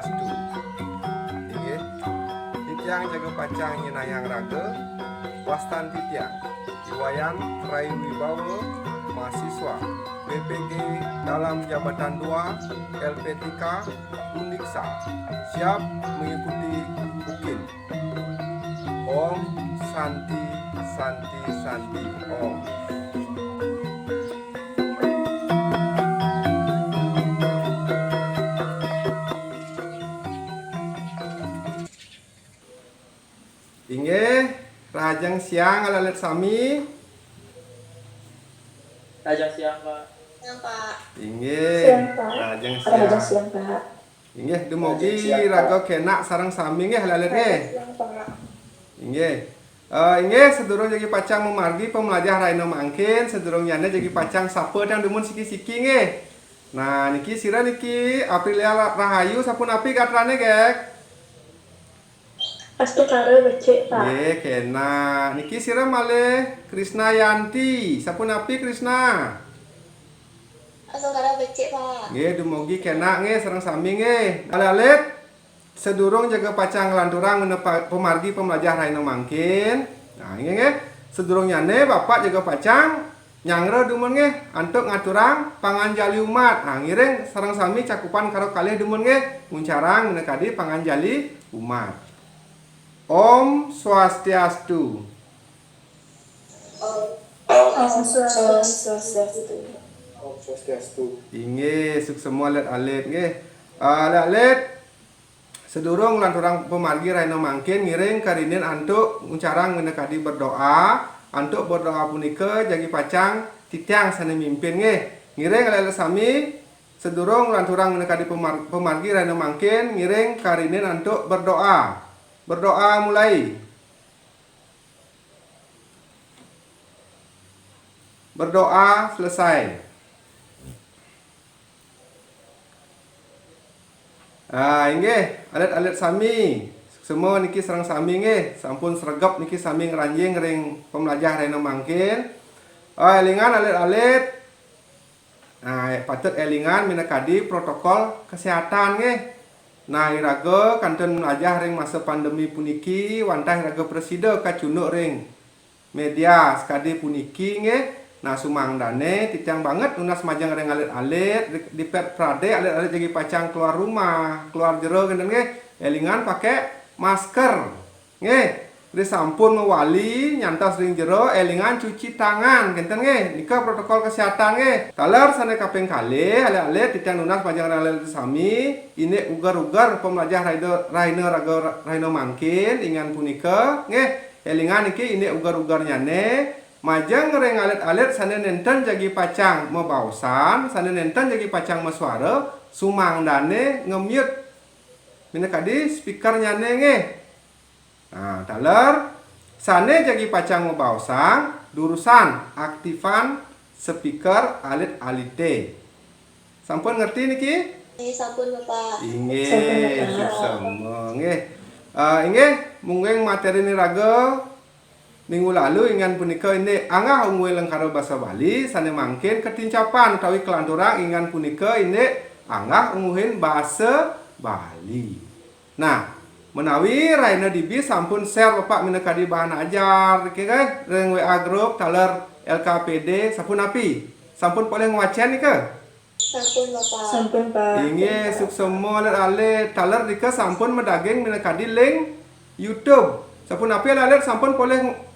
Swastiastu. Inggih, titiang jaga pacang nyinayang raga, wastan titiang, Iwayan Rai Wibawa, mahasiswa BPG dalam jabatan 2 LPTK Uniksa, siap mengikuti UKIN. Om Santi Santi Santi Om. Inggih, rajang siang alalet sami. Rajang siang, Pak. Siang, Pak. Inggih, Siang, Pak. rajang Rajang siang. siang, Pak. Inggih, dumugi Rajang siang, Pak. raga kenak sareng sami nggih alalet nggih. Rajang siang, Pak. Inggih. Inggih sedurung jadi pacang memargi pemelajah raino mangkin, sedurung yane jadi pacang sapa yang demun siki-siki nggih. Nah, niki sira niki Aprilia Rahayu sapun api katrane, Gek. Pasti karo becek, Pak. Nggih, kena. Niki sira malih Krisna Yanti, sapun api Krisna. Asal kara becek, Pak. Nggih, dumugi kena nggih sareng sami nggih. Alalet sedurung jaga pacang lanturang pemargi pemelajah raino mangkin. Nah, ini nggih, sedurung nyane Bapak jaga pacang nyangre dumun nggih antuk ngaturang panganjali umat. Nah, ngiring sareng sami cakupan karo kalih dumun nggih muncarang menekadi panganjali umat. Om Swastiastu. Om Swastiastu. Om Swastiastu. Inggih, suk semua alit nggih. Alit sedurung lanturang pemargi raino mangkin ngiring karinin antuk uncarang menekadi berdoa, antuk berdoa punika jagi pacang titiang sane mimpin nggih. Ngiring alele sami sedurung lanturang menekadi pemargi raino mangkin ngiring karinin antuk berdoa. Berdoa mulai. Berdoa selesai. Inggih, alit-alit sami. Semua niki sareng sami nggih, sampun sregep niki sami ngranjing ring pemelajah raino mangkin. Elingan alit-alit. Nah, patut elingan minakadi protokol kesehatan nggih. Nah, iraga kanten melajah ring masa pandemi puniki wantah iraga presida kacunuk ring media sekadi puniki nggih. Nah, sumangdane titiang banget unas majang ring alit-alit di pet prade alit-alit jadi pacang keluar rumah, keluar jero genten nggih. Elingan pakai masker. Nggih. Di sampun mewali nyantos ring jero elingan cuci tangan genten nggih. Nika protokol kesehatan nggih. Taler sane kaping kalih alit-alit titiang unas majang alit sami ini ugar-ugar pemelajah raino mangkin ingan punika nggih. Elingan iki ini ugar-ugar nyane majang ring alit-alit sane nenten jagi pacang mebausan, sane nenten jagi pacang mesuara, sumangdane nge-mute. Minakadi speaker nyane nggih. Nah, taler sane jagi pacang mebausan, durusan aktifan speaker alit-alite. Sampun ngerti niki? Ini sampun, Bapak. Inggih, semua nggih. Inggih, mungkin materi ini raga minggu lalu ingan punika ini angah unggul lengkaro basa Bali sane mangkin ketincapan utawi kelanturang ingan punika ini angah unguhin basa Bali. Nah, menawi Raina Dibi sampun share Bapak minakadi bahan ajar iki kan ring WA group taler LKPD sampun api. Sampun boleh ngwacen nika? Sampun, Bapak. Sampun, Pak. Inggih, suksemo alit taler dika sampun medaging minakadi link YouTube. Sampun api alit sampun boleh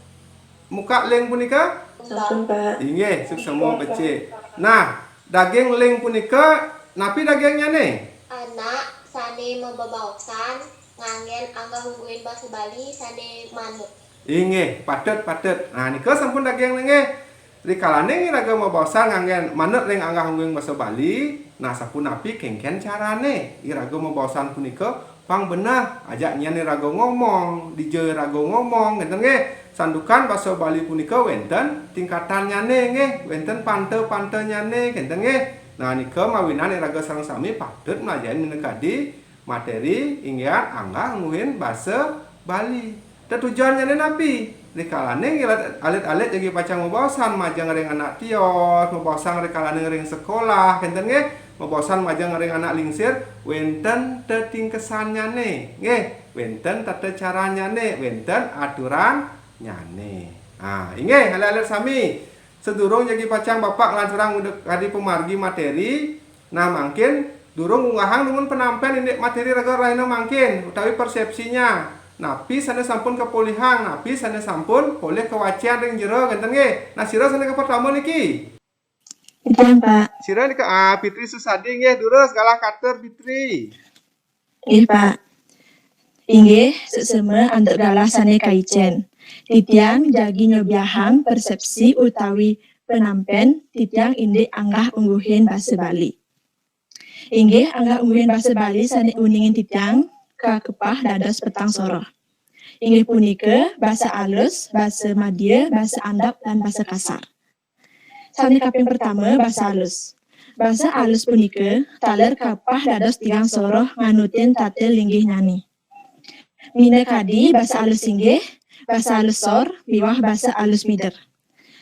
muka link punika? Sampun, Pak. Inggih, suksemo becik. Nah, daging link punika napi dagingnya nih? Anak sane membabausan ngangen angga hungguin bahasa Bali sane manuk. Inggih, padet. Nah, nika sampun daging nggih. Rikalane raga mabaosan ngangen manut ring angga hungguing basa Bali. Nah, sampun napi kengken carane. Iraga mabaosan punika pang benah ajak nyane raga ngomong, DJ raga ngomong ngenten nggih. Sandukan basa Bali punika wenten tingkatan nyane nggih, wenten pante nyane ngenten nggih. Nah, nika mawinan iraga sareng sami patut mlajahi minakadi materi inggian angga nguhin basa Bali. Tujuannya napi? Rikalane alit-alit jadi pacang mabaosan majang ring anak tios, mabaosan rikalane ring sekolah, kenten nggih Mebosan majang ring anak lingsir wenten tetingkesannya nih nggih, wenten tata caranya nih, wenten aturan nyane. Nah, inggih alit-alit sami sedurung jadi pacang bapak lansurang kadi pemargi materi. Nah, mungkin durung ungahang numun penampilan ini materi raga lainnya mungkin utawi persepsinya. Napi sana sampun kepolihang, napi sana sampun boleh kewacian ring jero genten nggih. Nah, sira sana ke pertama niki. Iya, Pak. Sira nika Fitri Susadi nggih, durus galah kater Fitri. Iya, Pak. Inggih, sesema antuk galah sane kaicen. Titiang jagi nyobiahang persepsi utawi penampen titiang indik anggah ungguhin bahasa Bali. Inggih anggah ungguhin bahasa Bali sane uningin titiang kepah dados petang soroh. Inggih punika bahasa alus, bahasa Madya, bahasa Andap, dan bahasa kasar. Sane kaping pertama bahasa alus. Bahasa alus punika taler kapah dados tigang soroh nganutin tatel linggih nyani. Mina kadi bahasa alus inggih, bahasa alus sor, miwah bahasa alus mider.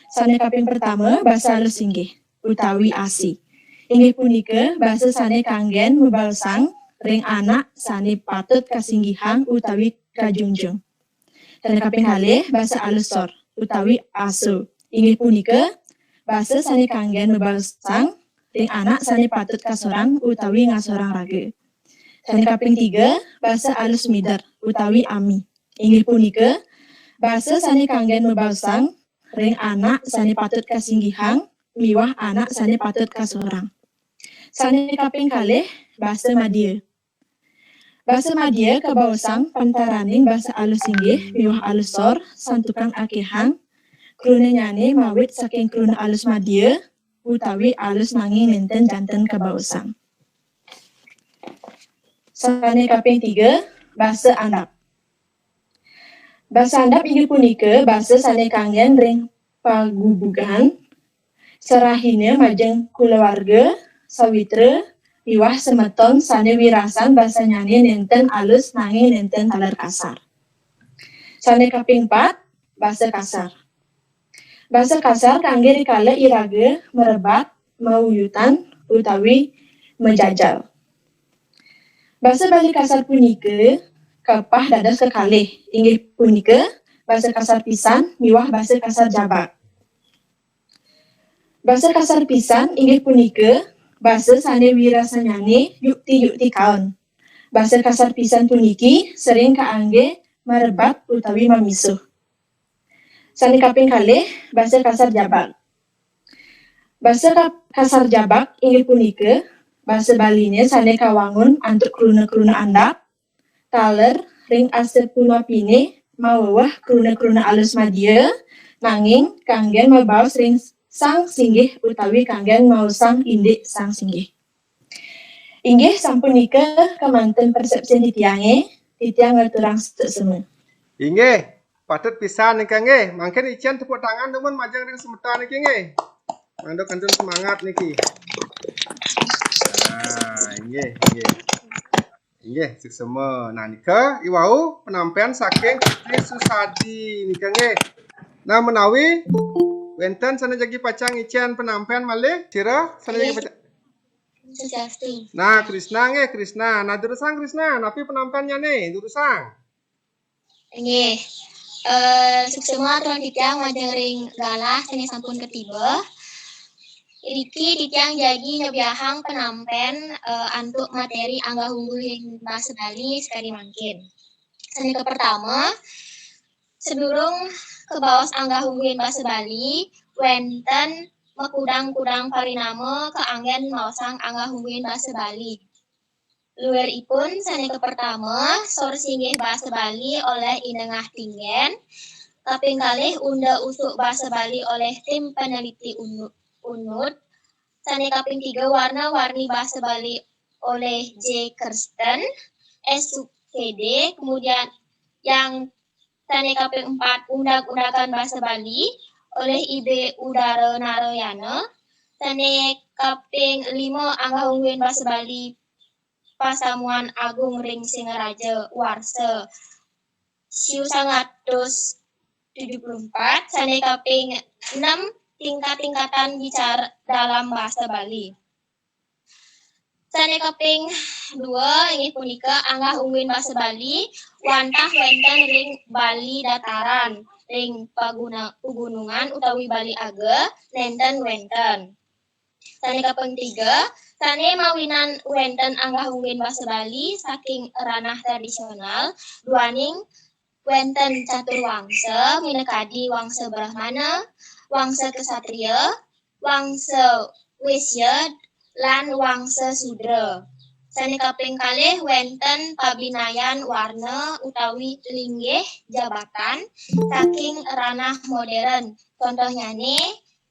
Sane kaping pertama bahasa alus inggih, utawi asi. Inggih punika bahasa sane kanggen mebalsang ring anak sane patut kasinggihang utawi kajungjung. Sane kaping kalih bahasa alus sor, utawi asu. Inggih punika bahasa sane kanggen mebalsang ring anak sane patut kasorang utawi ngasorang raga. Sane kaping 3 bahasa alus mider utawi ami. Inggih punika bahasa sane kanggen mebalsang ring anak sane patut kasinggihang miwah anak sane patut kasorang. Sane kaping kalih bahasa Madya. Bahasa Madya kabawasang pantaraning bahasa alus inggih miwah alus sor santukang akehang kruna nyane mawit saking kruna alus Madya utawi alus nanging nenten janten kabawasang. Sane kaping 3 bahasa Andap. Bahasa Andap inggih punika bahasa sane kanggen ring pagubugan serahine majeng kulawarga sawitra miwah semeton sane wirasan bahasa nyane nenten alus nanging nenten taler kasar. Sane kaping 4 bahasa kasar. Bahasa kasar kangge rikala iraga merebat, mawuyutan utawi menjajal. Bahasa Bali kasar punika kapah dados kekalih. Inggih punika bahasa kasar pisan miwah bahasa kasar jabak. Bahasa kasar pisan inggih punika bahasa sane wirasanyane yukti kaon. Bahasa kasar pisan puniki sering kaangge merebat utawi mamisuh. Sane kaping kalih bahasa kasar jabak. Bahasa kasar jabak inggih punika bahasa Baline sane kawangun antuk kruna-kruna andap, taler ring asep punapine mawewah kruna-kruna alus Madya, nanging kanggen mabaos ring sang singgih utawi kanggen mausang indik sang singgih. Inggih sampun nika kemanten persepsi titiange, titiang ngerturang seseme. Inggih, patut pisan nika nggih. Mangken ician tepuk tangan teman majang ring semetan niki nggih. Mandok kantun semangat niki. Nah, inggih. Inggih, seksema. Nah, nika iwau penampilan saking Fitri Susadi nika nggih. Nah, menawi wenten sana jagi pacang ician penampilan malih, sira sana jagi pacang. Sugesti. Nah, Krisna nggih, Krisna. Nah, durusang Krisna, napi penampilannya nih, durusang. Nggih. Suksema tuan titiang majeng ring galah sane sampun ketiba. Riki titiang jagi nyobiahang penampen antuk materi angga hungguhin bahasa Bali sekali mungkin. Sane ke pertama, sedurung kebawas angga hungguhin bahasa Bali, wenten mekudang-kudang parinama keanggen maosang angga hungguhin bahasa Bali. Luweripun sane ke pertama, sor singgih bahasa Bali oleh Inengah Tinggen, kaping kalih unda usuk bahasa Bali oleh tim peneliti UNUD, sane kaping 3 warna-warni bahasa Bali oleh J. Kirsten, SUKD, kemudian yang sane kaping 4 undak-undakan bahasa Bali oleh IB Udara Narayana, sane kaping 5 angga hungguhin bahasa Bali Pasamuan Agung Ring Singaraja Warsa Siu 174, sane kaping 6 tingkat-tingkatan bicara dalam bahasa Bali. Sane kaping 2 inggih punika anggah ungguin basa Bali wantah wenten ring Bali dataran ring pegunungan utawi Bali Age nenten wenten. Sane kaping 3 sane mawinan wenten anggah ungguin basa Bali saking ranah tradisional duaning wenten catur wangsa minekadi wangsa Brahmana, wangsa Kesatria, wangsa Wisya lan wangsa Sudra. Sane kaping kalih wenten pabinayan warna utawi linggih jabatan saking ranah modern. Contohnya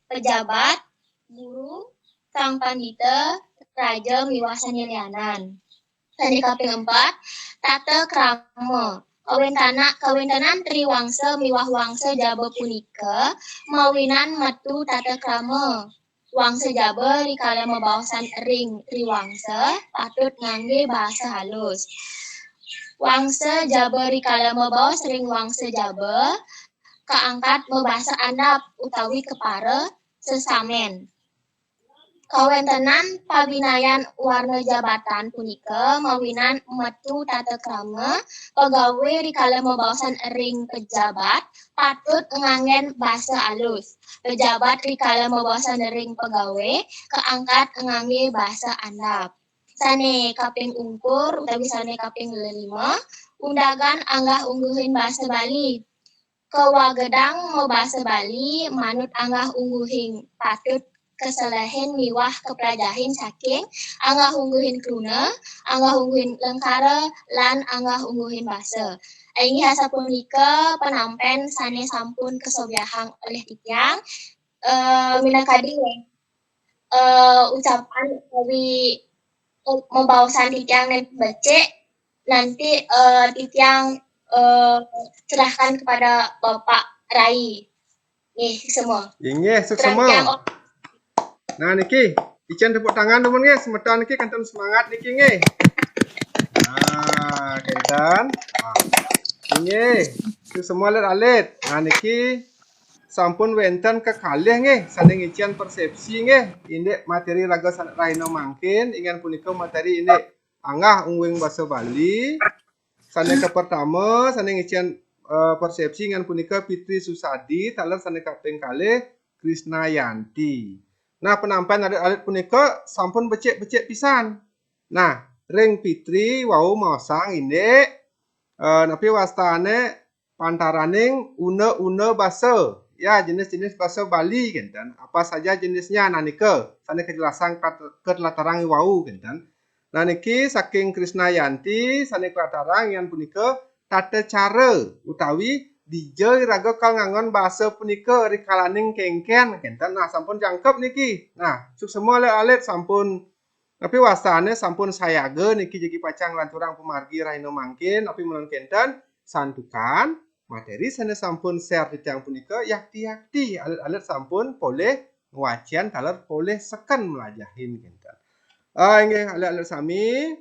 pejabat, guru, sang pandita, raja miwah sanilianan. Sane kaping 4 tata krama. Kawentanan triwangsa miwah wangsa Jaba punika mawinan metu tata krama. Wangsa Jaba rikala mabaosan ring triwangsa patut ngangge bahasa halus. Wangsa Jaba rikala mabaos ring wangsa Jaba kaangkat mebahasa andap utawi kepara sesamen. Kawentanan pabinayan warna jabatan punika mawinan metu tata krama pegawai rikala mabaosan ring pejabat patut nganggen bahasa alus. Pejabat rikala mabaosan ring pegawai keangkat ngangge bahasa andap. Sane kaping ungkur utawi sane kaping 5 undagan anggah ungguhin bahasa Bali. Kewagedang mebahasa Bali manut anggah ungguhin patut kesalahan miwah kepelajahin saking anggah ungguhin kruna, anggah ungguhin lengkara, lan anggah ungguhin basa. Inggih sapunika penampen sane sampun kesobyahang oleh titiang minangkadi ucapan utawi membawasan titiang dan becek nanti titiang serahkan kepada Bapak Rai. Nih semua. Inggih semua. Nah niki, ican tepuk tangan teman nggih, semeton niki kanton semangat niki nggih. Nah, kentan. Nggih, semua alit-alit. Nah niki sampun wenten kekalih nggih, saking ican persepsi nggih. Indek materi raga raino mangkin, ingan punika materi indek anggah ungwing basa Bali. Sane ke pertama, sane ican persepsi ingan punika Fitri Susadi, taler sane kaping kalih Krisnayanti. Nah, penampilan alit-alit punika sampun becek-becek pisan. Nah, ring Fitri wau maosang indek napi wastane pantaraning une-une basa. Ya, jenis-jenis basa Bali genten. Apa saja jenisnya nah nika sane kejelasan ketlatarang wau genten. Nah niki saking Krisnayanti sane kelatarang yang punika tata cara utawi dijai raga kal ngangon bahasa punika rikalaning kengken genten. Nah sampun jangkep niki. Nah suk semua alit sampun tapi wastane sampun sayaga niki jadi pacang lanturang pemargi raino mangkin tapi menon kenten santukan materi sane sampun share titiang punika yakti-yakti alit-alit sampun boleh wajian taler boleh seken melajahin genten. Inggih alit-alit sami.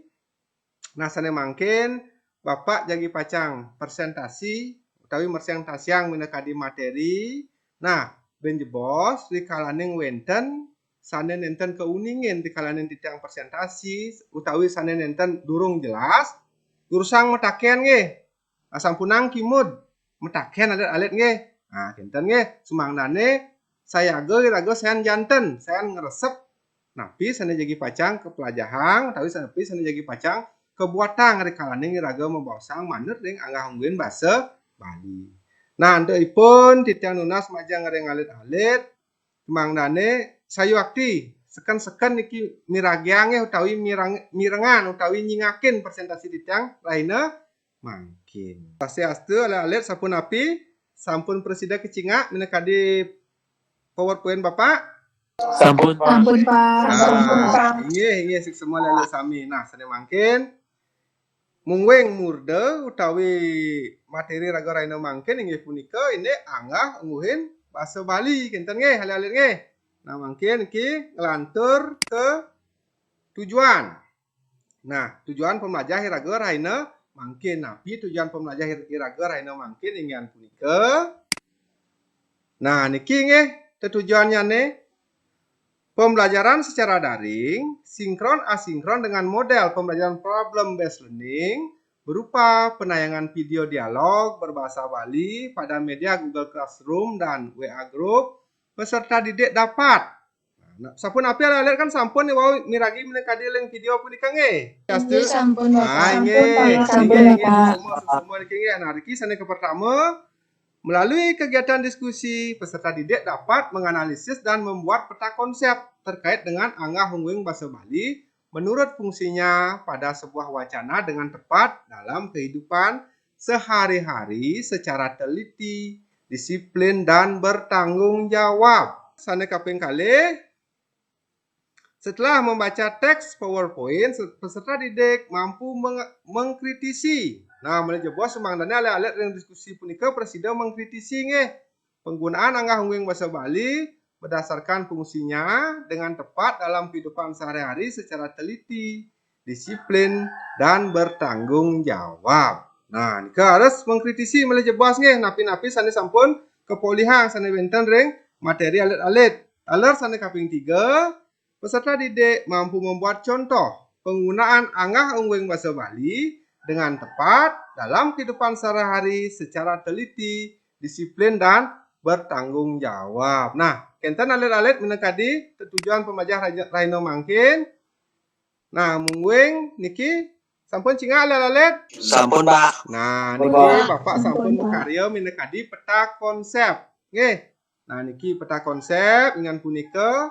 Nah sane mangkin Bapak jadi pacang presentasi utawi presentasiang minakadi materi. Nah, ben jebos rikalaning wenten sane nenten keuningin rikalaning titiang presentasi utawi sane nenten durung jelas durusang metaken nggih. Asampunang kimud metaken alit-alit nggih. Nah, kinten nggih sumangnane sayaga raga sayan janten, sayan ngresep napi sane jadi pacang kepelajahang tapi sane jadi pacang kebuatan rikalaning raga membosang manut ring anggah ungguin basa Bali. Nah, anteipun titiang nunas majang ring alit-alit mangnane sayu akti seken-seken niki miragiange utawi mirengan utawi nyingakin presentasi titiang lainnya mangkin. Swastiastu alit-alit sampun api sampun presida kecinga minakadi PowerPoint Bapak. Sampun, Pak. Ampun Pak. Inggih semua alit sami. Nah, sane mangkin mungwing murde utawi materi raga raina mangkin inggih punika ini anggah ungguhin basa Bali kinten nggih alit-alit nggih. Nah, mangkin iki ngelantur ke tujuan. Nah, tujuan pembelajar raga raina mangkin napi tujuan pembelajar raga raina mangkin ingin punika. Nah, niki nggih tujuannya nih Pembelajaran secara daring, sinkron asinkron dengan model pembelajaran problem based learning berupa penayangan video dialog berbahasa Bali pada media Google Classroom dan WA Group, peserta didik dapat. Nah, sampun api alat kan sampun nih wau miragi menekadi link video punika nge. Inggih sampun Bapak. Sampun Bapak. Semua niki nge. Nah, iki sane ke pertama. Melalui kegiatan diskusi, peserta didik dapat menganalisis dan membuat peta konsep terkait dengan Angga Hungwing Bahasa Bali menurut fungsinya pada sebuah wacana dengan tepat dalam kehidupan sehari-hari secara teliti, disiplin, dan bertanggung jawab. Sane kaping kali, setelah membaca teks PowerPoint, peserta didik mampu mengkritisi. Nah, mulai jebos semangdana alat yang diskusi punika presiden mengkritisi penggunaan Angga Hungwing Bahasa Bali berdasarkan fungsinya dengan tepat dalam kehidupan sehari-hari secara teliti, disiplin, dan bertanggung jawab. Nah, nika harus mengkritisi mulai jebos napi-napi sane sampun kepolihang sane benten ring materi alit-alit. Aler sane kaping 3, peserta didik mampu membuat contoh penggunaan Angga Hungwing Bahasa Bali dengan tepat dalam kehidupan sehari-hari secara teliti, disiplin, dan bertanggung jawab. Nah, kenten alit-alit menekadi tujuan pembelajar Raino mangkin. Nah, mungwing niki sampun cinga alit-alit? Sampun, Pak. Nah, niki Bapak sampun berkarya menekadi peta konsep. Nah, niki peta konsep dengan punika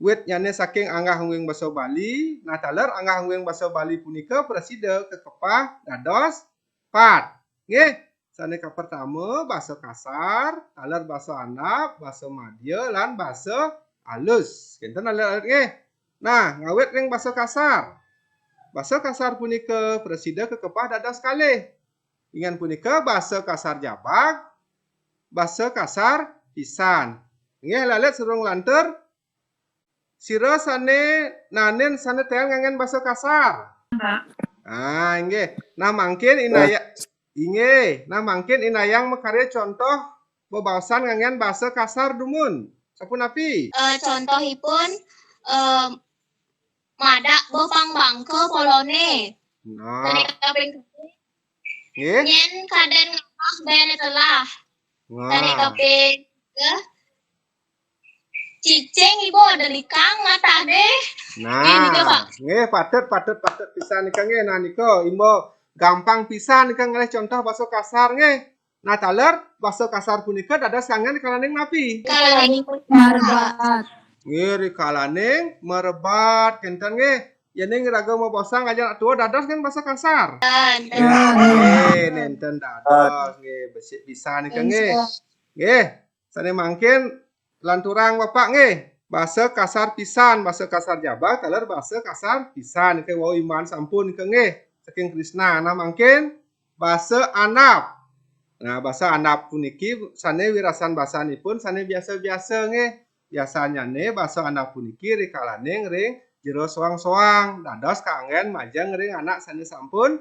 wit nyane saking Angga Hungwing Bahasa Bali, nah taler Angga Hungwing Bahasa Bali punika presida kekepah dados 4. Sane ka pertama bahasa kasar, taler bahasa andap, bahasa madya, lan bahasa alus. Kinten alit-alit Nah, ngawit ring bahasa kasar. Bahasa kasar punika presida kekepah dados kalih. Ingan punika bahasa kasar jabag, bahasa kasar pisan. Lalit surung lanter sira sane nanen sane teang ngangen bahasa kasar. Ah, nggih. Nah, mangkin inayang mekarya contoh bebaosan ngangen bahasa kasar dumun. Sapun api? Contohipun madak bopang bangke polone. Nah, Tadi kaping nggih. nyen kaden ngapah bene telah. Tadi Nah, kaping cicing ibu ada likang mata deh. nah, nggih patet pisan nika nggih. Nah nika imbo gampang pisan nika ngalih contoh bahasa kasar nggih. Nah taler bahasa kasar punika dados kangen kalaning napi. Kalaning Marbat. Nggih rikalaning merebat kenten nggih. Yen raga mau bosang aja tua dados kan bahasa kasar. Nggih nenten dados nggih besik pisan nika nggih. Nggih, sane mangkin lanturang Bapak nggih. Bahasa kasar pisan, bahasa kasar jabag, taler bahasa kasar pisan. Ke wau iman sampun ke nggih. Saking Krisna, nah mangkin bahasa andap. Nah, bahasa andap puniki sane wirasan bahasanipun sane biasa-biasa nggih. Biasanya nih bahasa andap puniki rikalaning ring jero soang-soang. Dados kangen majeng ring anak sane sampun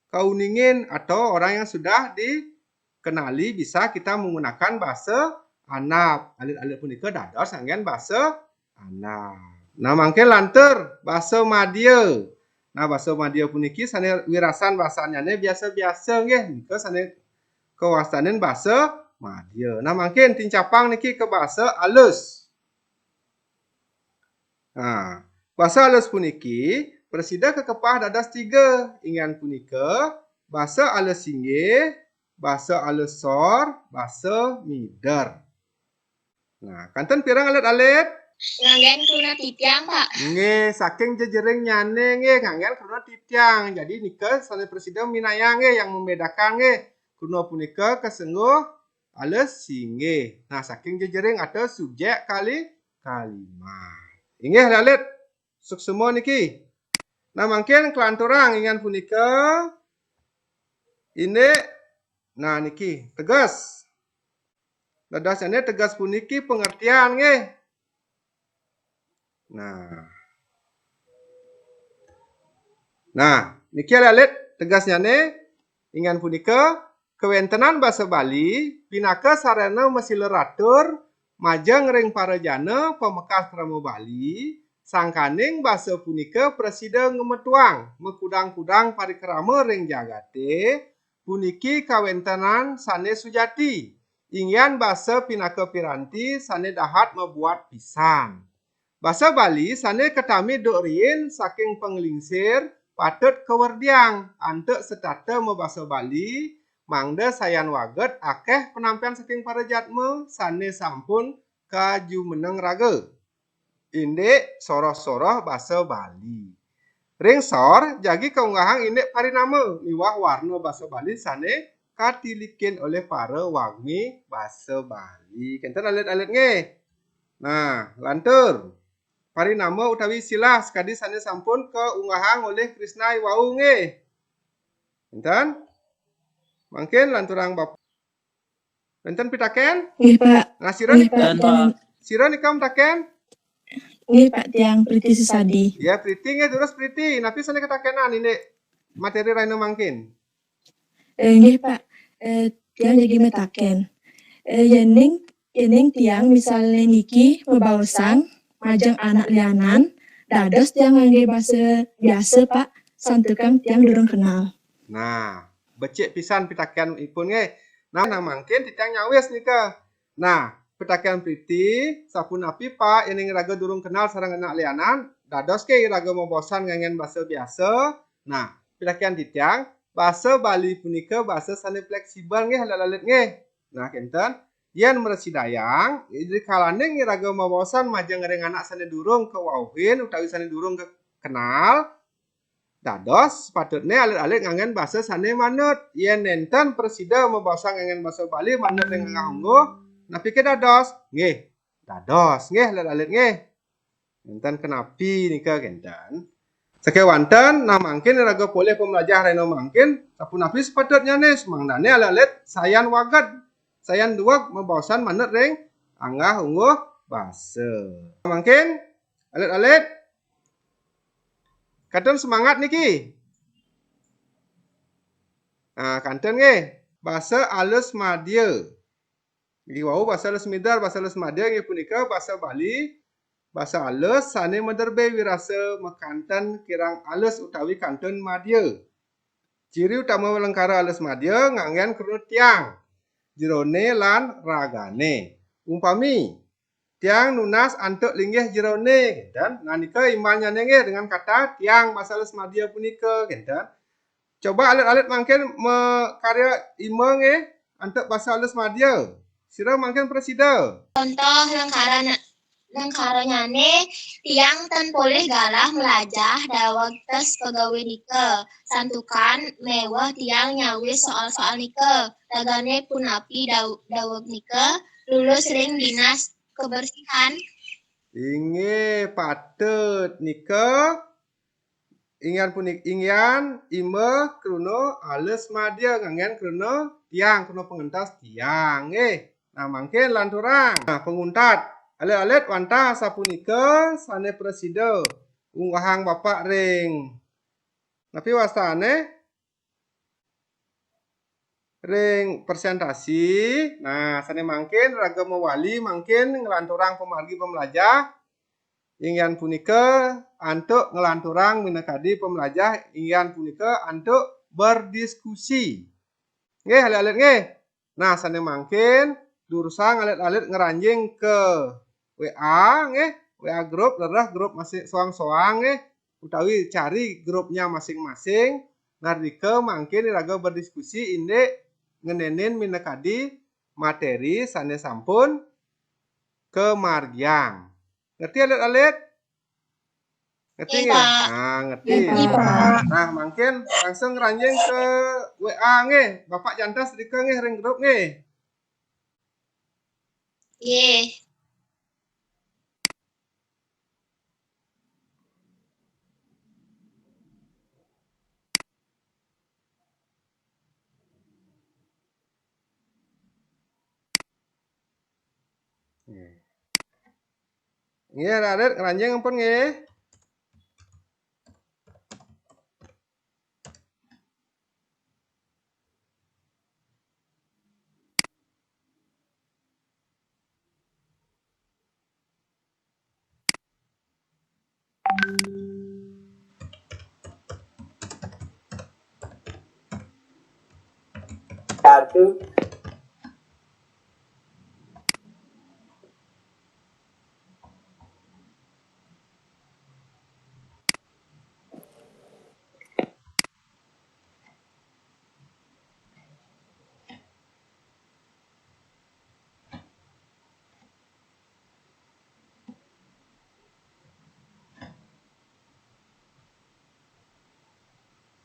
kauningin atau orang yang sudah dikenali bisa kita menggunakan bahasa andap. Alit-alit punika dados anggen bahasa andap. Nah, mangke lanter bahasa madya. Nah, bahasa madya puniki sane wirasan bahasanya biasa-biasa nggih. Nika sane kawastanen bahasa madya. Nah, mangke tincapang niki ke bahasa alus. Nah, bahasa alus puniki presida kekepah dados 3. Ingan punika bahasa alus singgih, bahasa alus sor, bahasa mider. Nah, kanten pirang alit-alit? ngangen kuna titiang, Pak. Nggih, saking jejering nyane nggih ngangen kuna titiang. Jadi nika sane presiden minayang nggih yang membedakan nggih. Kuna punika kesengguh alus singgih. Nah, saking jejering ada subjek kali kalimat. Inggih alit semua niki. Nah, mangkin kelanturang ingan punika ini nah niki tegas. Dadasane tegas puniki pengertian nggih. Nah, niki alit tegasnya ingan punika kewentenan bahasa Bali pinaka sarana mesileratur majeng ring para jana pemekas Ramo Bali sangkaning basa punika presiden ngemetuang mekudang-kudang parikrama ring jagate puniki kawentenan sane sujati ingyan basa pinaka piranti sane dahat membuat pisan. Basa Bali sane ketami duk rien saking penglingsir patut kewerdiang antek setata membasa Bali mangda sayan waget akeh penampian saking para jatme sane sampun kaju meneng raga. Indik soroh-soroh basa Bali. Ring sor jagi keunggahang indik parinama miwah warna basa Bali sane katilikin oleh para wagmi basa Bali. Kenten alit-alit nge. Nah, lantur. Parinama utawi silah sekadi sane sampun keunggahang oleh Krisna Iwau nge. Kenten? Mungkin lanturang Bapak. Kenten pitaken? Nggih, Pak. Nah, sira Nggih, Pak. Dan sira nikam taken? nggih, Pak Tiang Priti Sesadi. Ya, Priti nge terus Priti. Napi sane ketakenan ini materi raino mangkin. Nggih, Pak. Tiang jadi metaken. Yening tiang misalnya niki bebausang majeng anak lianan dados tiang ngangge basa biasa, Pak. Santukang tiang durung kenal. Nah, becik pisan pitakean ipun nge. Nah, mangkin titiang nyawis nika. Nah, pitakean Priti sapunapi Pak yening raga durung kenal sareng anak lianan dados ke raga membosan ngangen basa biasa. Nah, pitakean titiang basa Bali punika basa sane fleksibel nggih lalit nggih. Nah, kenten yen meresidayang dikalaning raga membosan majeng ring anak sane durung kewauhin utawi sane durung kenal dados sepatutnya alit-alit ngangen basa sane manut. Yen nenten presida membasa ngangen basa Bali manut ring nganggo napi ke dados? Nggih. Dados nggih alit-alit nggih. Nenten kenapi nika kenten. Sekewanten nah mangkin raga boleh pemelajar reno mangkin sapunapi sepatutnya nih semangdane alit-alit sayan waget. Sayan duak membawasan manut ring anggah ungguh basa. Mangkin alit-alit kanten semangat niki. Nah, kanten nggih. Basa alus madya. Niki wau basa alus midar, basa alus madya nggih punika basa Bali. Basa alus sane menderbe wirasa mekanten kirang alus utawi kanten madya. Ciri utama welengkara alus madya nganggen krunut tiang. Jerone lan ragane. Umpami tiang nunas antuk linggih jerone dan nanika imannya nggih dengan kata tiang masalah madya punika kenten. Coba alit-alit mangkin karya ima nggih antuk basa alus madya. Sira mangkin presida. Contoh lengkaranya tiang tan boleh galah melajah dawag tes pegawai nike. Santukan mewah tiang nyawis soal-soal nike. Dagane pun api dawag nike. Lulus ring dinas kebersihan. Inge patut nika ingyan ima kruna alus madya ngangen kruna tiang kruna pengentas tiang nggih. Nah mangkin lanturang. Nah penguntat alit-alit wantah sapunika sane presida unggahang Bapak ring. Tapi wastane ring presentasi. Nah sane mangkin raga mewali mangkin ngelanturang pemargi pemelajah ingyan punika antuk ngelanturang minakadi pemelajah ingyan punika antuk berdiskusi. Nggih alit-alit nggih. Nah sane mangkin dursang alit-alit ngeranjing ke WA nggih, WA grup lerah grup masih soang-soang nggih utawi cari grupnya masing-masing. Nardika mangkin raga berdiskusi indik ngenenin minakadi materi sane sampun kemargiang. Ngerti alit-alit? Ngerti nggih? Nah, ngerti. Nah, mungkin langsung ranjing ke WA nggih. Bapak jantas dika nggih ring grup nggih. Nggih. Nggih, alit ranjing ampun nggih. Satu.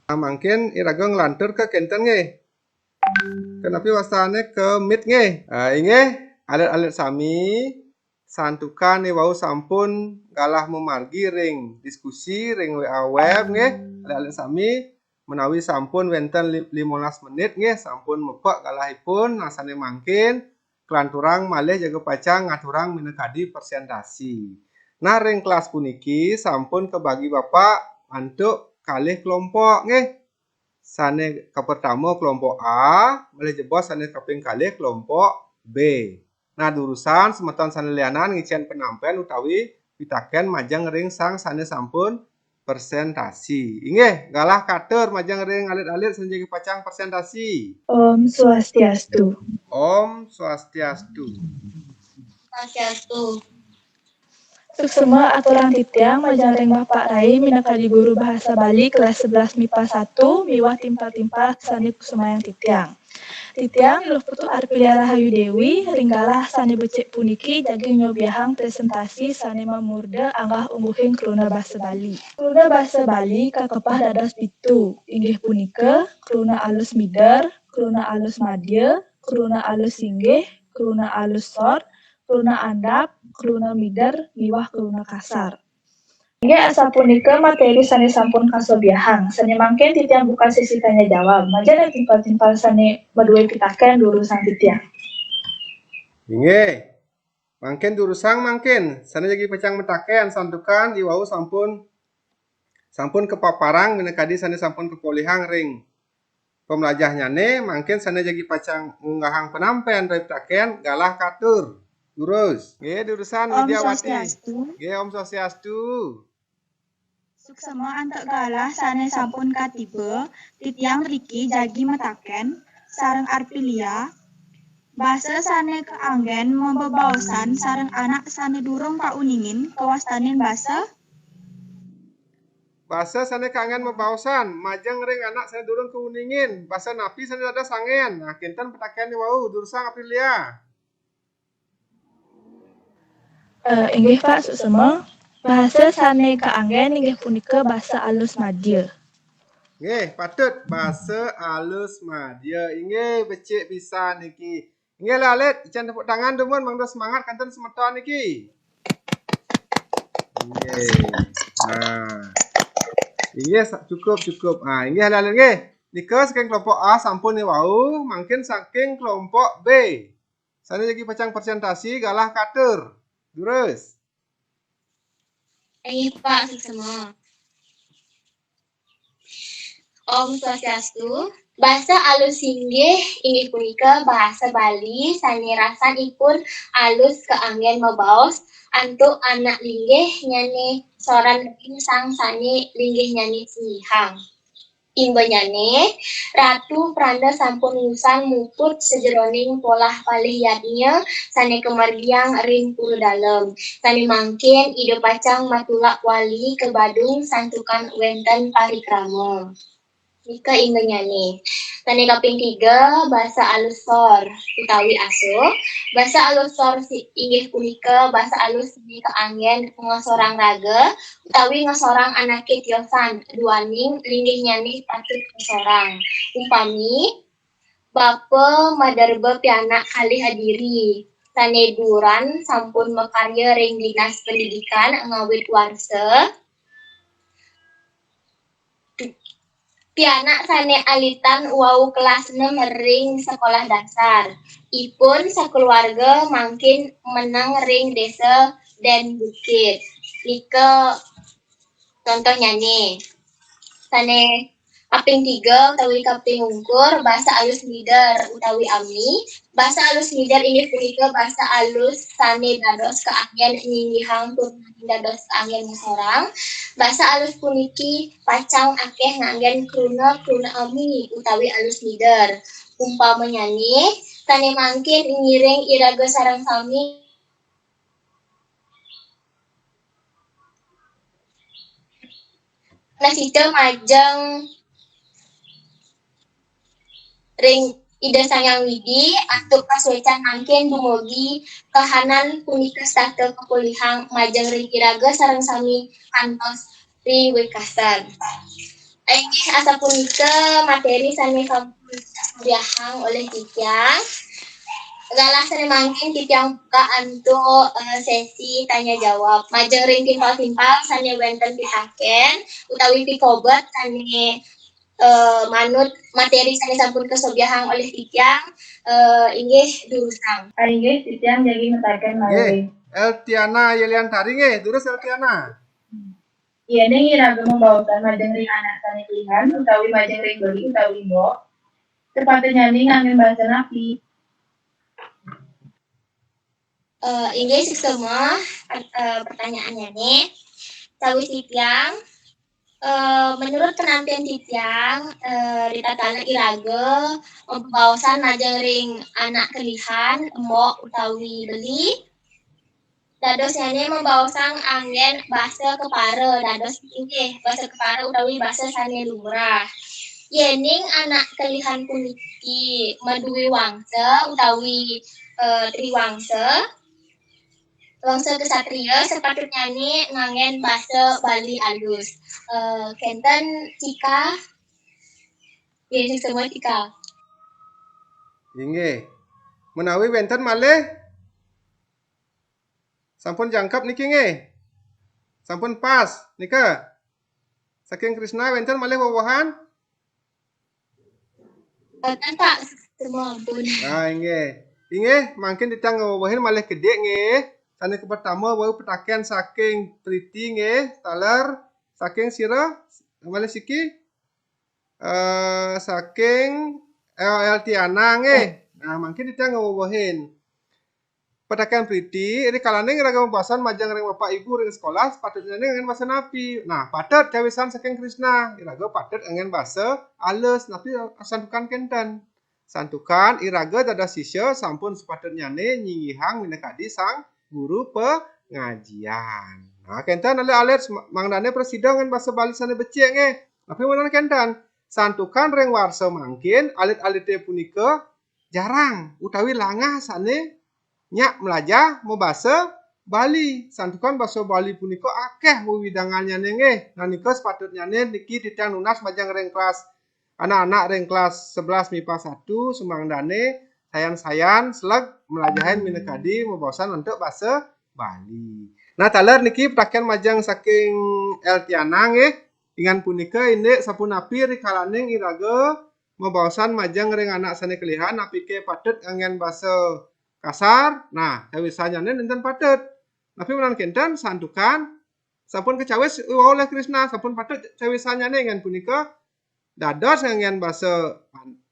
Nah, mungkin iraga ngelantur ke kenten nge. Kenapa wasane ke mit nge? Inge alit-alit sami santukan nih wau sampun galah memargi ring diskusi ring WA web nge. Alit-alit sami menawi sampun wenten 15 menit nge sampun mepek galahipun nasane mangkin kelanturang malih jaga pacang ngaturang minekadi presentasi. Nah ring kelas puniki sampun kebagi bapak antuk kalih kelompok nggih. Sane ke pertama kelompok A, malih jebos sane kaping kalih kelompok B. Nah durusan semeton sane lianan ngician penampilan utawi pitaken majang ring sang sane sampun presentasi. Inggih, galah katur majang ring alit-alit sanjagi pacang presentasi. Om Swastiastu. Om Swastiastu. Swastiastu. Suksema aturan titiang majang ring Bapak Rai minangkadi guru bahasa Bali kelas 11 MIPA 1 miwah timpal-timpal sani kusumayang titiang. Titiang iluh putu Arpilia Rahayu Dewi ringgalah sani becik puniki jagi nyobiahang presentasi sani mamurde anggah ungguhing keluna bahasa Bali. Keluna bahasa Bali kakepah dados pitu inggih punika keluna alus mider, keluna alus madya, keluna alus singgih, keluna alus sor, keluna andap, keluna mider, miwah keluna kasar. Inggih asapunika materi sani sampun kasobiahang. Sani mangkin titiang buka sesi tanya jawab. Majana timpal-timpal sani madue pitaken durusan titiang. Inggih. Mangkin durusang mangkin sane jagi pacang metaken santukan iwau sampun kepaparang minekadi sane sampun kepolihang ring pemlajahnyane mangkin sane jagi pacang ngunggahang penampian dari pitaken galah katur. Durus. Nggih durusan Widyawati. Nggih Om Swastiastu. Suksema antuk galah sane sampun katiba titiang riki jagi metaken sareng Arpilia basa sane keanggen membebaosan sareng anak sane durung kauningin kewastanin basa Sane kangen mebaosan majang ring anak sane durung keuningin basa napi sane ada sangen. Nah kinten petaken wau durusang Aprilia. Inggih Pak Suksema bahasa sane kaanggen inggih punika bahasa alus madya. Nggih, patut bahasa alus madya. Inggih becik bisa niki. Inggih lalit, ican tepuk tangan demun mangdo semangat kanten semeton niki. Inggih. Nah. Inggih cukup. Nah, inggih lalit nggih. Nika saking kelompok A sampun wau, mangkin saking kelompok B. Sane lagi pacang presentasi galah katur. Durus. Pak Suksema. Om Swastiastu. Bahasa alus inggih inggih punika bahasa Bali sani rasanipun alus keanggen mebaos antuk anak linggih nyane soran sang sani linggih nyane sihang. Imbanyane Ratu Pranda sampun ngusan muput sejeroning polah palihiyatnya sane kemargiang ring puru dalem. Sane mangkin ide pacang matulak wali ke Badung santukan wenten parikrama. Nika imbanyane. Sane kaping 3 bahasa alus sor utawi aso. Bahasa alus sor inggih punika bahasa alus seni keanggen ngasorang raga utawi ngasorang anake tiosan duaning linggih nyani patut ngasorang. Upami Bapa madarba pianak kali hadiri. Sane duran sampun makarya ring Dinas Pendidikan ngawit warsa. Pianak sane alitan wau kelas 6 ring sekolah dasar. Ipun sakeluarga mangkin menang ring desa Den Bukit. Nika contohnya nih. Sane Kaping 3 utawi kaping ungkur bahasa alus leader utawi ami. Bahasa alus leader inggih punika bahasa alus sane dados keanggen nyinggihang tur dados keanggen sorang. Bahasa alus puniki pacang akeh nganggen kruna ami utawi alus leader. Umpamanya nih, sane mangkin ngiring iraga sareng sami nasita majeng ring ida sayang widi atuk paswecan mangkin dumugi kahanan punika starte kepulihang majeng ring iraga sareng sami kantos ring wekasan. Inggih asa punika materi sami kampuyahang oleh Titiang. Galah sane mangkin Titiang buka untuk sesi tanya jawab. Majeng ring timpal-timpal sane wenten pitaken utawi pikobot sane manut materi sane sampun kesobiahang oleh Titiang inggih durusang. Inggih Titiang jagi metaken malih. Eltiana Yeliantari nggih, durus Eltiana. Iyene iraga membawakan majeng ring anak sane pilihan utawi majeng ring beli utawi mbok. Sepatutnya ning nganggen bahasa napi. Inggih semua pertanyaannya nih. Tahu Titiang, menurut penampilan Titiang, Rita Tana iraga pembawasan majeng ring anak kelihan mbok utawi beli. Dados yane membawasan anggen bahasa kepara, dados inggih bahasa kepara utawi bahasa sane lumrah. Yening anak kelihan puniki maduwi wangsa utawi triwangsa. Wangsa kesatria sepatutnya nih ngangen bahasa Bali alus. Kenten Cika, ya semua Cika. Inggih. Menawi wenten malih sampun jangkep niki nggih. Sampun pas nika. Saking Krishna wenten malih wowohan? Kan Pak, semua ampun. Nah, inggih. Inggih, mangkin Titiang wowohin malih gede nggih. Sane pertama wau petaken saking Priti nggih, taler saking sira malih siki saking Eltiana nggih. Nah, mangkin Titiang wowohin. Petaken Priti ini kalane ngiraga pembahasan majang ring bapak ibu ring sekolah patutnya ngen bahasa napi. Nah, patut cawisan saking Krishna, iraga patut ngen bahasa alus napi santukan kenten. Santukan iraga dada sisya sampun sepatutnya nyingihang minakadi sang guru pengajian. Nah, kenten alit mangdane presida ngen bahasa Bali sane becik nggih. Tapi menan kenten santukan ring warsa mangkin alit-alite punika jarang utawi langah sane nyak melajah mau bahasa Bali. Santukan bahasa Bali punika akeh wiwidangannya nggih. Nah nika sepatutnya niki Titiang nunas majang ring kelas anak-anak ring kelas 11 MIPA 1 sumangdane sayan-sayan seleg melajahin minekadi membawasan untuk bahasa Bali. Nah taler niki petaken majang saking Eltiana nggih. Ingan punika ini sapunapi rikalaning iraga membawasan majang ring anak sane kelihan apike patut angen bahasa kasar. Nah, cawisanya nenten patut. Tapi menan kenten santukan sampun kecawis oleh Krishna sampun patut cawisannya ngan punika dados ngan bahasa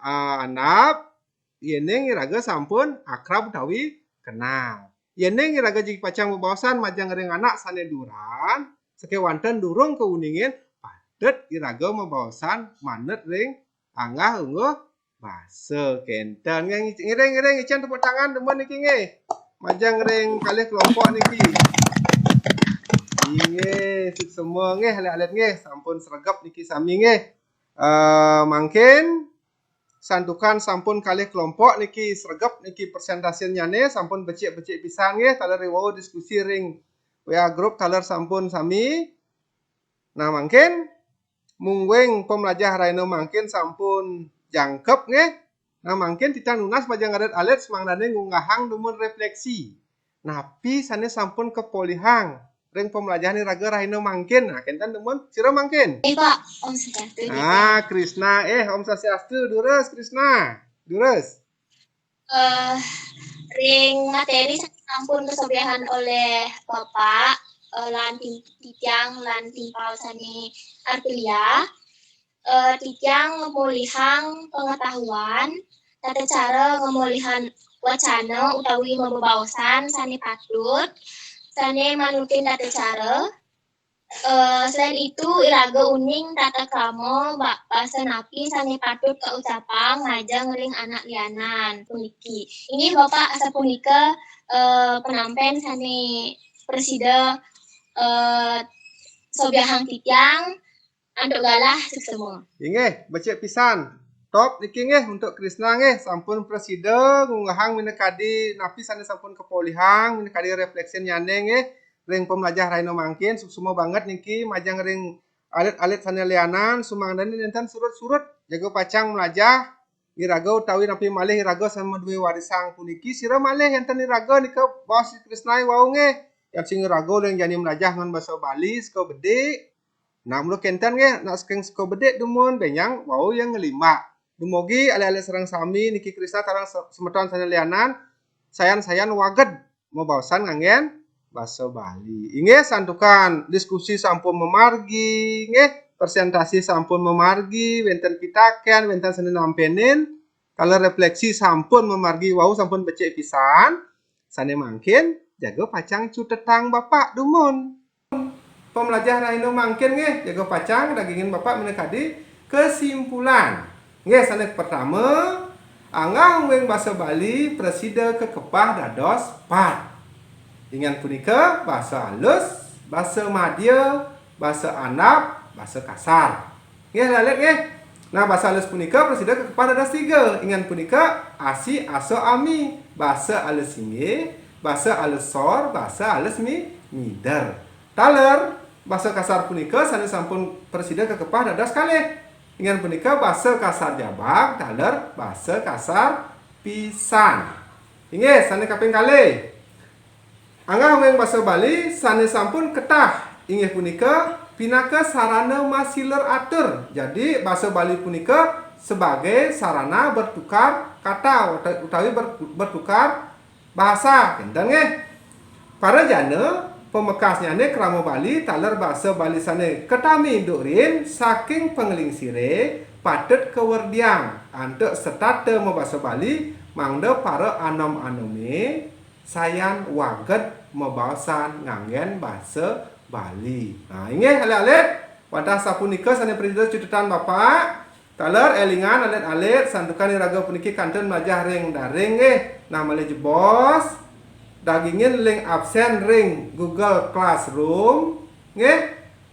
andap yeneng iraga sampun akrab utawi kenal. Yeneng iraga jik pacang membawasan majang ring anak sane duran sekewanten durung keuningin patut iraga membawasan manet ring anggah ungguh bahasa kenten ngiring ican tepuk tangan demen niki nggih. Majang ring kalih kelompok niki. Nggih, semua nggih alit-alit nggih sampun sregep niki sami nggih. Mangkin santukan sampun kalih kelompok niki sregep niki persentasenya nih sampun becik-becik pisan nggih taler wau diskusi ring WA grup taler sampun sami. Nah, mangkin mungwing pemlajah raino mangkin sampun jangkep nggih. Nah, mangkin Titiang nunas majang alit-alit semangdane ngunggahang dumun refleksi. Napi sane sampun kepolihang ring pemelajahan raga raino mangkin. Nah, kenten dumun sira mangkin. Pak, Om Swastiastu. Nah, Krishna Om Swastiastu durus Krishna. Durus. Ring materi sampun kesobiahan oleh Bapak lan Titiang lan timpal sani Arpilia. titiang ngemulihan pengetahuan, tata cara ngemulihan wacana utawi membawasan sane patut, sane manutin tata cara. Selain itu, iraga uning tata krama bahasa napi sane patut keucapan ngajang ring anak lianan puniki. Ini Bapak asa punika penampen sane presida sobiahang titiang anduk galah semua. Inggih, becik pisan. Top niki nggih untuk Krisna nggih sampun presida ngunggahang minekadi napi sane sampun kepolihang minekadi refleksi nyane nggih ring pemlajah Raino mangkin suksuma banget niki majang ring alit-alit sane lianan sumangdani dinten surut-surut jago pacang melajah iraga utawi napi malih iraga sama duwe warisang puniki sira malih enten iraga nika bos Krisna wau nggih yang sing iraga yang jani melajah ngan basa Bali saka bedik. Nah, mulu kenten nggih nak saking saka bedek dumun benyang wau yang ngelima. Dumugi ale-ale sareng sami niki Krisna tarang semeton sane lianan sayan-sayan waged mau baosan nganggen basa Bali. Inggih santukan diskusi sampun memargi nggih presentasi sampun memargi wenten pitaken wenten sane nampenin kalau refleksi sampun memargi wau sampun becik pisan sane mangkin jaga pacang cutetang Bapak dumun. Pembelajar Raino mangkin nggih jaga pacang dagingin Bapak minekadi kesimpulan. Nggih sanes pertama angga weng basa Bali presida kekepah dados 4. Ingan punika bahasa halus, bahasa madya, bahasa andap, bahasa kasar. Nggih lalet nggih. Nah bahasa halus punika presida kekepah dados 3. Ingan punika asi, aso, ami. Bahasa halus inggih, bahasa halus sor, bahasa halus mider. Taler bahasa kasar punika sane sampun presida kekepah dados kalih. Ingan punika bahasa kasar jabak, taler bahasa kasar pisan. Inggih sane kaping kalih. Angga weng basa Bali sane sampun ketah inggih punika pinaka sarana masiler atur. Jadi bahasa Bali punika sebagai sarana bertukar kata utawi bertukar bahasa. Enten nggih. Para jana pemekasnya ne krama Bali taler bahasa Bali sane ketami durin saking penglingsire patut kewerdiang antuk setate mo bahasa Bali mangda para anom-anome sayan waged mebawasan nganggen bahasa Bali. Nah inggih alit-alit wadah sapunika sane presida cutetan Bapak taler elingan alit-alit santukan iraga puniki kanten melajah ring daring nggih nah malih jebos dagingin link absen ring Google Classroom nggih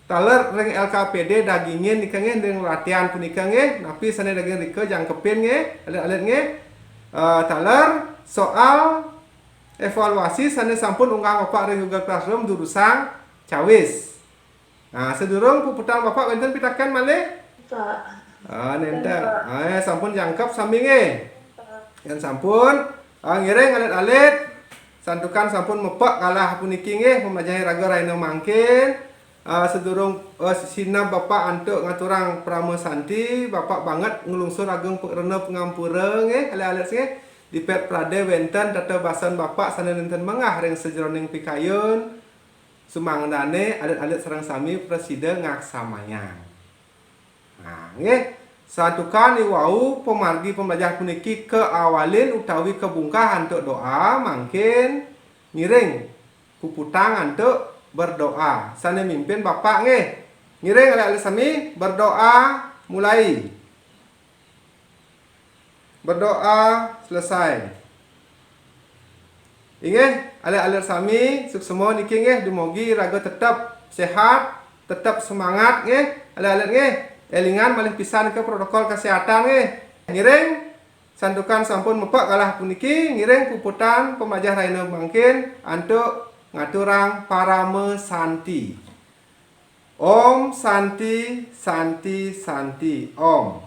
taler ring LKPD dagingin nika nggih ring latihan punika nggih napi sane daging rika jangkepin nggih alit-alit nggih taler soal evaluasi sane sampun unggah Bapak ring Google Classroom jurusan cawis. Nah sedurung puputan Bapak wenten pitaken malih Pak nenten sampun jangkep sami nggih yen sampun ngiring alit-alit santukan sampun mepek kalah puniki nggih pembelajaran raga Raino mangkin sedurung sinap Bapak antuk ngaturang prama santi Bapak banget ngelungsur ageng rena pengampura nggih alit-alit nggih di pet prade wenten tata basan Bapak sane nenten mengah ring sejroning pikayun sumangdane alit-alit sareng sami presida ngaksamayang. Nah nggih santukan iwau pemargi pembelajar puniki keawalin utawi kebungkahan untuk doa mangkin ngiring puputang untuk berdoa sane mimpin Bapak nggih ngiring alit-alit sami berdoa mulai berdoa selesai. Inggih alit-alit sami suksema niki nggih dumugi raga tetap sehat tetap semangat nggih alit-alit nggih elingan malih pisan ke protokol kesehatan nggih. Ngiring santukan sampun mepek kalah puniki ngiring puputan pembelajar Raino mangkin antuk ngaturang parame santi. Om santi santi santi Om.